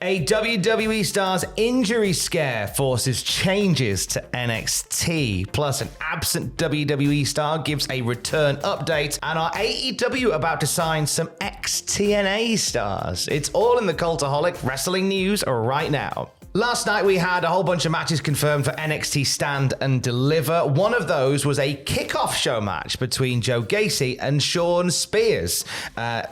A WWE star's injury scare forces changes to NXT. Plus, an absent WWE star gives a return update. And our AEW about to sign some ex-TNA stars. It's all in the Cultaholic wrestling news right now. Last night we had a whole bunch of matches confirmed for NXT Stand and Deliver. One of those was a kickoff show match between Joe Gacy and Shawn Spears.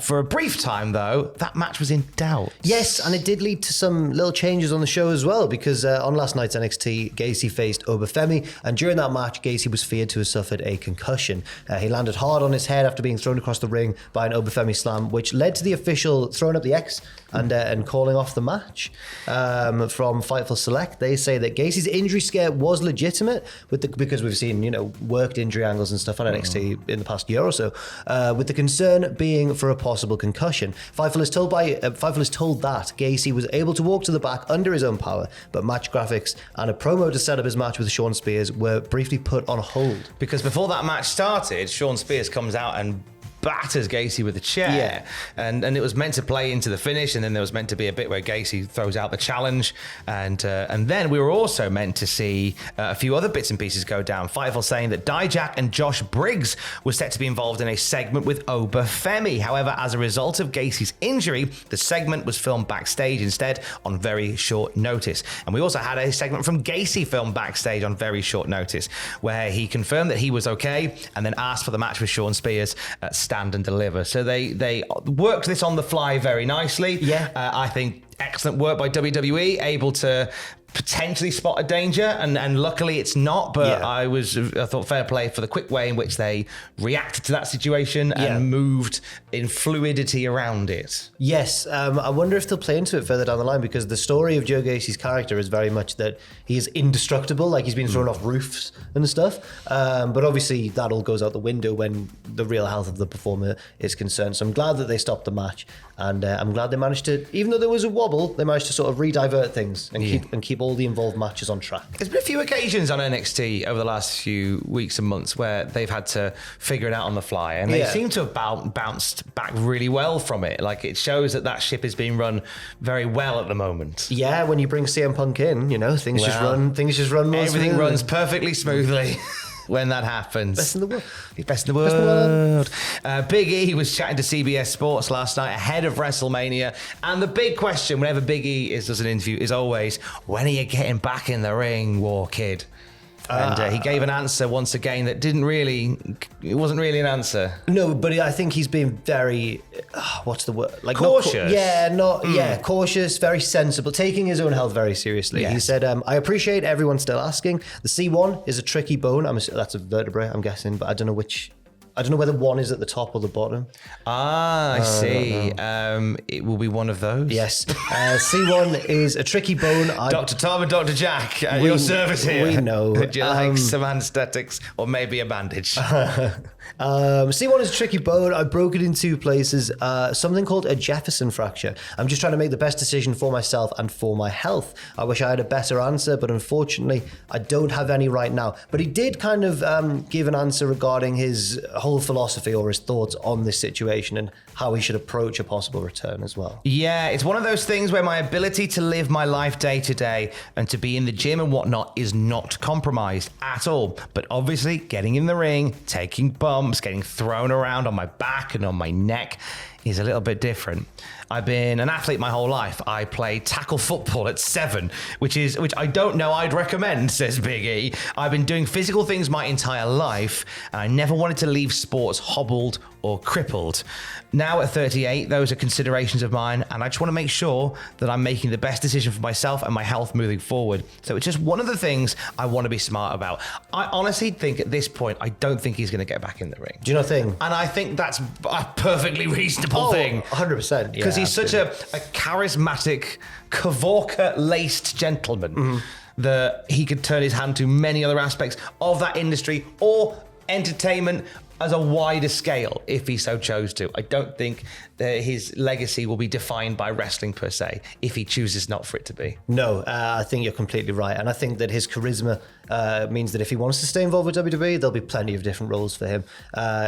For a brief time, though, that match was in doubt. Yes, and it did lead to some little changes on the show as well, because on last night's NXT, Gacy faced Obafemi, and during that match, Gacy was feared to have suffered a concussion. He landed hard on his head after being thrown across the ring by an Obafemi slam, which led to the official throwing up the X and calling off the match. From Fightful Select, they say that Gacy's injury scare was legitimate because we've seen, worked injury angles and stuff on NXT in the past year or so, with the concern being for a possible concussion. Fightful is told that Gacy was able to walk to the back under his own power, but match graphics and a promo to set up his match with Shawn Spears were briefly put on hold. Because before that match started, Shawn Spears comes out and batters Gacy with a chair, and it was meant to play into the finish, and then there was meant to be a bit where Gacy throws out the challenge, and then we were also meant to see a few other bits and pieces go down. Fightful saying that Dijak and Josh Briggs were set to be involved in a segment with Obafemi. However, as a result of Gacy's injury, the segment was filmed backstage instead on very short notice. And we also had a segment from Gacy filmed backstage on very short notice, where he confirmed that he was okay, and then asked for the match with Shawn Spears at Stand and Deliver. So they worked this on the fly very nicely. I think excellent work by WWE, able to potentially spot a danger, and luckily it's not, but I thought fair play for the quick way in which they reacted to that situation and moved in fluidity around it. Yes, I wonder if they'll play into it further down the line, because the story of Joe Gacy's character is very much that he is indestructible, like he's been thrown off roofs and stuff, but obviously that all goes out the window when the real health of the performer is concerned. So I'm glad that they stopped the match, and I'm glad they managed to, even though there was a wobble, they managed to sort of re-divert things and keep all the involved matches on track. There's been a few occasions on NXT over the last few weeks and months where they've had to figure it out on the fly, and they seem to have bounced back really well from it. Like, it shows that ship is being run very well at the moment. Yeah, when you bring CM Punk in, things just run more Everything smoothly. runs perfectly smoothly. When that happens. Best in the world. He's best in the world. Big E was chatting to CBS Sports last night ahead of WrestleMania. And the big question, whenever Big E does an interview, is always, when are you getting back in the ring, War Kid? And he gave an answer once again that it wasn't really an answer. No, but I think he's been very, what's the word? Like cautious. Cautious, very sensible, taking his own health very seriously. Yes. He said, I appreciate everyone still asking. The C1 is a tricky bone. That's a vertebrae, I'm guessing, but I don't know whether one is at the top or the bottom. I see. It will be one of those. Yes. C1 is a tricky bone. Dr. Tom and Dr. Jack, at your service here. We know. Would you like some anesthetics or maybe a bandage? C1 is a tricky bone. I broke it in two places. Something called a Jefferson fracture. I'm just trying to make the best decision for myself and for my health. I wish I had a better answer, but unfortunately, I don't have any right now. But he did kind of give an answer regarding his whole philosophy or his thoughts on this situation and how he should approach a possible return as well. Yeah, it's one of those things where my ability to live my life day to day and to be in the gym and whatnot is not compromised at all. But obviously, getting in the ring, taking bumps, getting thrown around on my back and on my neck is a little bit different. I've been an athlete my whole life. I played tackle football at 7, which I don't know I'd recommend, says Big E. I've been doing physical things my entire life, and I never wanted to leave sports hobbled or crippled. Now at 38, those are considerations of mine, and I just want to make sure that I'm making the best decision for myself and my health moving forward. So it's just one of the things I want to be smart about. I honestly think at this point, I don't think he's going to get back in the ring. Do you not think? And I think that's a perfectly reasonable thing. 100%. Because he's such a charismatic, Kavorka-laced gentleman that he could turn his hand to many other aspects of that industry or entertainment as a wider scale if he so chose to. I don't think his legacy will be defined by wrestling per se, if he chooses not for it to be. No, I think you're completely right. And I think that his charisma means that if he wants to stay involved with WWE, there'll be plenty of different roles for him,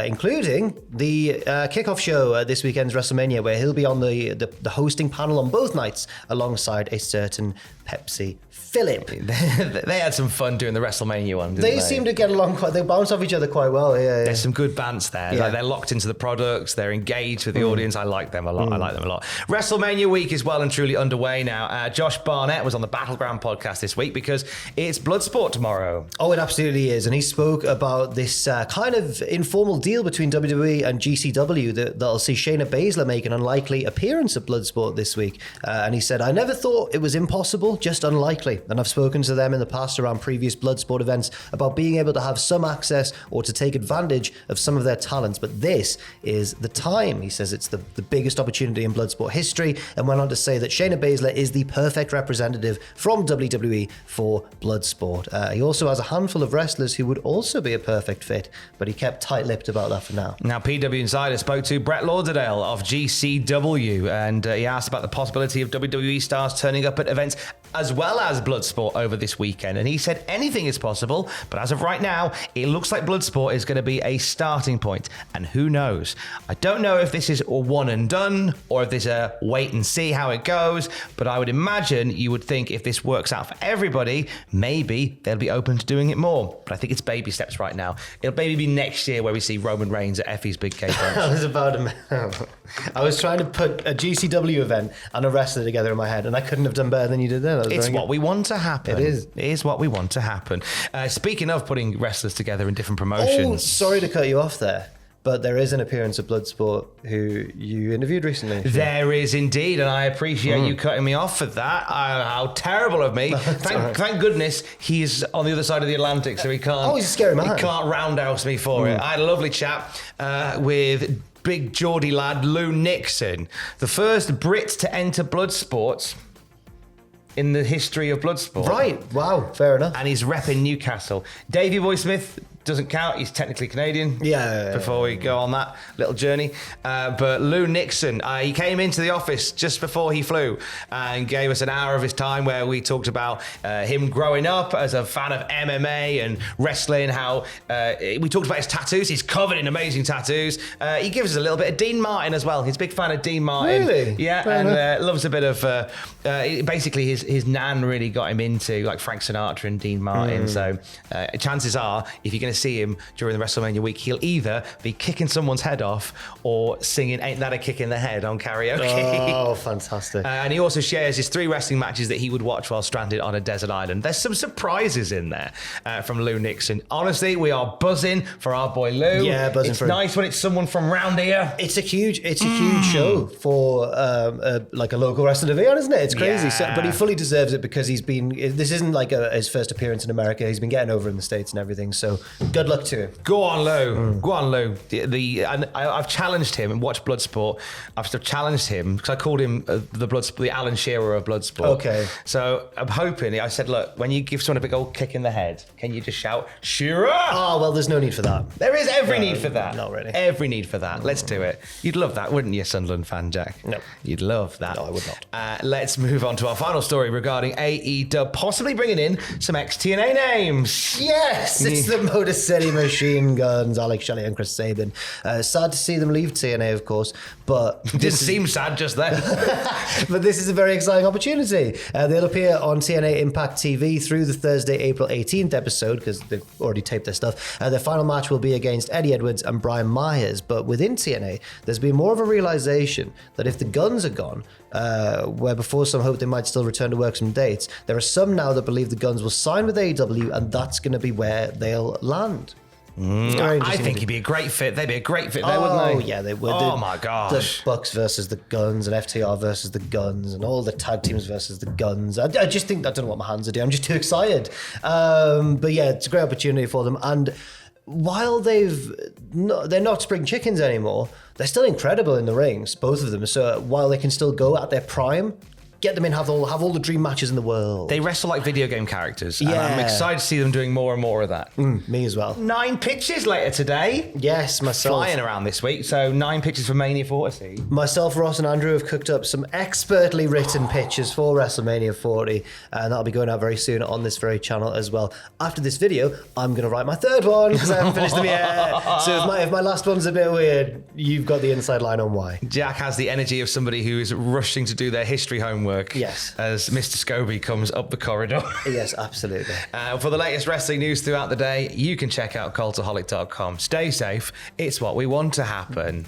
including the kickoff show at this weekend's WrestleMania, where he'll be on the hosting panel on both nights alongside a certain Pepsi Phillip. They had some fun doing the WrestleMania one, didn't they? They seem to get along they bounce off each other quite well. Yeah. There's some good bands there. Yeah. Like, they're locked into the products. They're engaged with the audience. I like them a lot. WrestleMania week is well and truly underway now. Josh Barnett was on the Battleground podcast this week because it's Bloodsport tomorrow. Oh, it absolutely is. And he spoke about this kind of informal deal between WWE and GCW that'll see Shayna Baszler make an unlikely appearance at Bloodsport this week. And he said, "I never thought it was impossible, just unlikely. And I've spoken to them in the past around previous Bloodsport events about being able to have some access or to take advantage of some of their talents. But this is the time." He says it's the biggest opportunity in Bloodsport history, and went on to say that Shayna Baszler is the perfect representative from WWE for Bloodsport. He also has a handful of wrestlers who would also be a perfect fit, but he kept tight-lipped about that for now. Now, PW Insider spoke to Brett Lauderdale of GCW, and he asked about the possibility of WWE stars turning up at events as well as Bloodsport over this weekend. And he said anything is possible, but as of right now, it looks like Bloodsport is going to be a starting point. And who knows? I don't know if this is a one and done or if there's a wait and see how it goes, but I would imagine you would think if this works out for everybody, maybe they'll be open to doing it more. But I think it's baby steps right now. It'll maybe be next year where we see Roman Reigns at Effie's Big Cake Lunch. I was trying to put a GCW event and a wrestler together in my head, and I couldn't have done better than you did there. It's what we want to happen. It is. It is what we want to happen. Speaking of putting wrestlers together in different promotions. Oh, sorry to cut you off there, but there is an appearance of Bloodsport who you interviewed recently. There is indeed, and I appreciate you cutting me off for that. How terrible of me. Thank goodness he's on the other side of the Atlantic, so he can't. Oh, he's a scary man. He can't roundhouse me for it. I had a lovely chat with big Geordie lad Lou Nixon, the first Brit to enter Bloodsport in the history of Bloodsport. Right, wow, fair enough. And he's repping Newcastle. Davey Boy Smith doesn't count, he's technically Canadian. Yeah. Before we go on that little journey. But Lou Nixon, he came into the office just before he flew and gave us an hour of his time where we talked about him growing up as a fan of MMA and wrestling, how we talked about his tattoos. He's covered in amazing tattoos. He gives us a little bit of Dean Martin as well. He's a big fan of Dean Martin. Really? Yeah, and loves a bit of, basically his nan really got him into like Frank Sinatra and Dean Martin. So chances are, if you're going to see him during the WrestleMania week, he'll either be kicking someone's head off or singing Ain't That a Kick in the Head on karaoke. Oh, fantastic. And he also shares his 3 wrestling matches that he would watch while stranded on a desert island. There's some surprises in there from Lou Nixon. Honestly, we are buzzing for our boy Lou. Yeah, buzzing it's for him. It's nice when it's someone from round here. It's a huge show for like a local wrestler to be on, isn't it? It's crazy. Yeah. So, but he fully deserves it because this isn't like his first appearance in America. He's been getting over in the States and everything. So good luck to him. Go on, Lou. Go on, Lou. I've challenged him and watched Bloodsport. I've still challenged him because I called him the Alan Shearer of Bloodsport. Okay. So I'm hoping. I said, look, when you give someone a big old kick in the head, can you just shout Shearer? Oh well, there's no need for that. There is every need for that. Not really. Every need for that. Let's do it. You'd love that, wouldn't you, Sunderland fan, Jack? No. You'd love that. No, I would not. Let's move on to our final story regarding AEW possibly bringing in some ex-TNA names. Yes, it's the Motor City Machine Guns, Alex Shelley and Chris Sabin. Sad to see them leave TNA, of course, but Didn't seem sad just then. but this is a very exciting opportunity. They'll appear on TNA Impact TV through the Thursday, April 18th episode, because they've already taped their stuff. Their final match will be against Eddie Edwards and Brian Myers. But within TNA, there's been more of a realization that if the Guns are gone, where before some hoped they might still return to work some dates, there are some now that believe the Guns will sign with AEW, and that's going to be where they'll land. I think he'd be a great fit. They'd be a great fit there, wouldn't they? Oh, yeah, they would. Oh, my gosh. The Bucks versus the Guns and FTR versus the Guns and all the tag teams versus the Guns. I just think, I don't know what my hands are doing. I'm just too excited. But yeah, it's a great opportunity for them. And while they're not spring chickens anymore, they're still incredible in the rings, both of them. So while they can still go at their prime, get them in, have all the dream matches in the world. They wrestle like video game characters. And Yeah. I'm excited to see them doing more and more of that. Me as well. 9 pitches later today. Yes, myself. Flying around this week. So 9 pitches for Mania 40. Myself, Ross, and Andrew have cooked up some expertly written pitches for WrestleMania 40, and that'll be going out very soon on this very channel as well. After this video, I'm going to write my third one because I haven't finished them yet. So if my last one's a bit weird, you've got the inside line on why. Jack has the energy of somebody who is rushing to do their history homework. Yes. As Mr. Scobie comes up the corridor. Yes, absolutely. For the latest wrestling news throughout the day, you can check out cultaholic.com. Stay safe. It's what we want to happen.